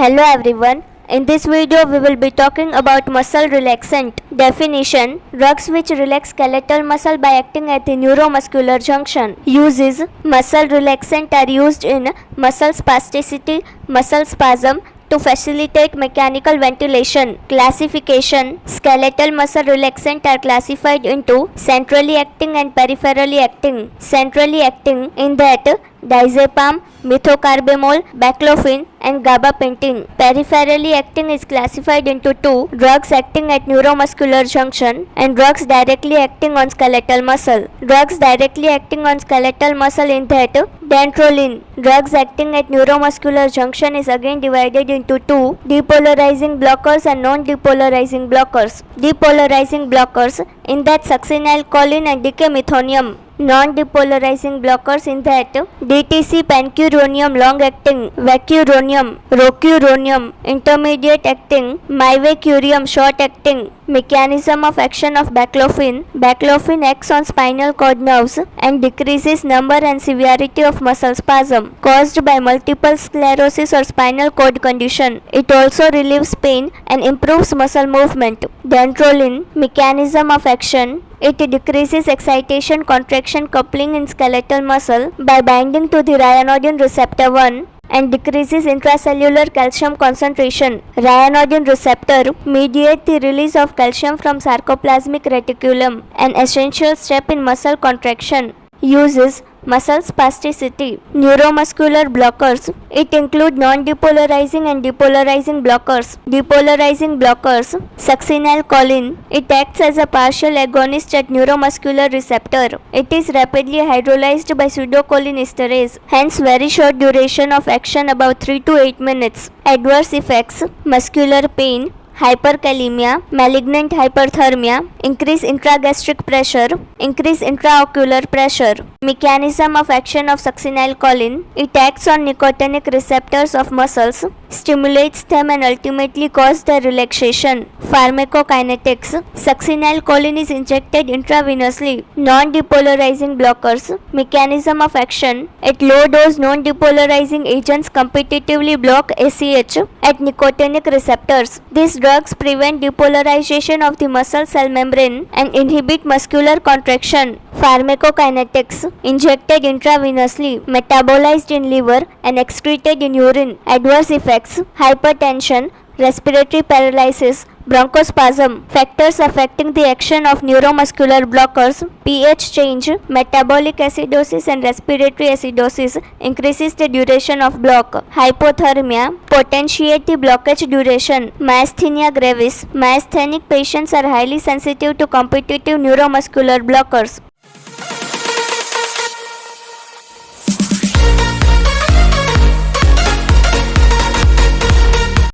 Hello everyone. In this video we will be talking about muscle relaxant. Definition: drugs which relax skeletal muscle by acting at the neuromuscular junction. Uses: muscle relaxant are used in muscle spasticity, muscle spasm, to facilitate mechanical ventilation. Classification: skeletal muscle relaxant are classified into centrally acting and peripherally acting. Centrally acting in that diazepam, methocarbamol, baclofen and gabapentin. Peripherally acting is classified into two: drugs acting at neuromuscular junction and drugs directly acting on skeletal muscle. Drugs directly acting on skeletal muscle in that dantrolene. Drugs acting at neuromuscular junction is again divided into two: depolarizing blockers and non-depolarizing blockers. Depolarizing blockers in that succinylcholine and dicamethonium. Non-depolarizing blockers in that DTC, pancuronium long-acting, vecuronium, rocuronium intermediate acting, myvecurium short-acting. Mechanism of action of baclofen. Baclofen acts on spinal cord nerves and decreases number and severity of muscle spasm caused by multiple sclerosis or spinal cord condition. It also relieves pain and improves muscle movement. Dantrolene. Mechanism of action: it decreases excitation, contraction, coupling in skeletal muscle by binding to the ryanodine receptor 1 and decreases intracellular calcium concentration. Ryanodine receptor mediate the release of calcium from sarcoplasmic reticulum, an essential step in muscle contraction. Uses: muscle spasticity. Neuromuscular blockers. It include non-depolarizing and depolarizing blockers. Depolarizing blockers: succinylcholine. It acts as a partial agonist at neuromuscular receptor. It is rapidly hydrolyzed by pseudocholinesterase, hence very short duration of action, about 3 to 8 minutes. Adverse effects: muscular pain, hyperkalemia, malignant hyperthermia, increase intragastric pressure, increase intraocular pressure. Mechanism of action of succinylcholine: it acts on nicotinic receptors of muscles, stimulates them and ultimately causes their relaxation. Pharmacokinetics: succinylcholine is injected intravenously. Non-depolarizing blockers. Mechanism of action: at low dose non-depolarizing agents competitively block ACH at nicotinic receptors. These drugs prevent depolarization of the muscle cell membrane and inhibit muscular contraction. Pharmacokinetics: injected intravenously, metabolized in liver and excreted in urine. Adverse effects: hypertension, respiratory paralysis, bronchospasm. Factors affecting the action of neuromuscular blockers: pH change, metabolic acidosis and respiratory acidosis increases the duration of block. Hypothermia potentiate the blockage duration. Myasthenia gravis. Myasthenic patients are highly sensitive to competitive neuromuscular blockers.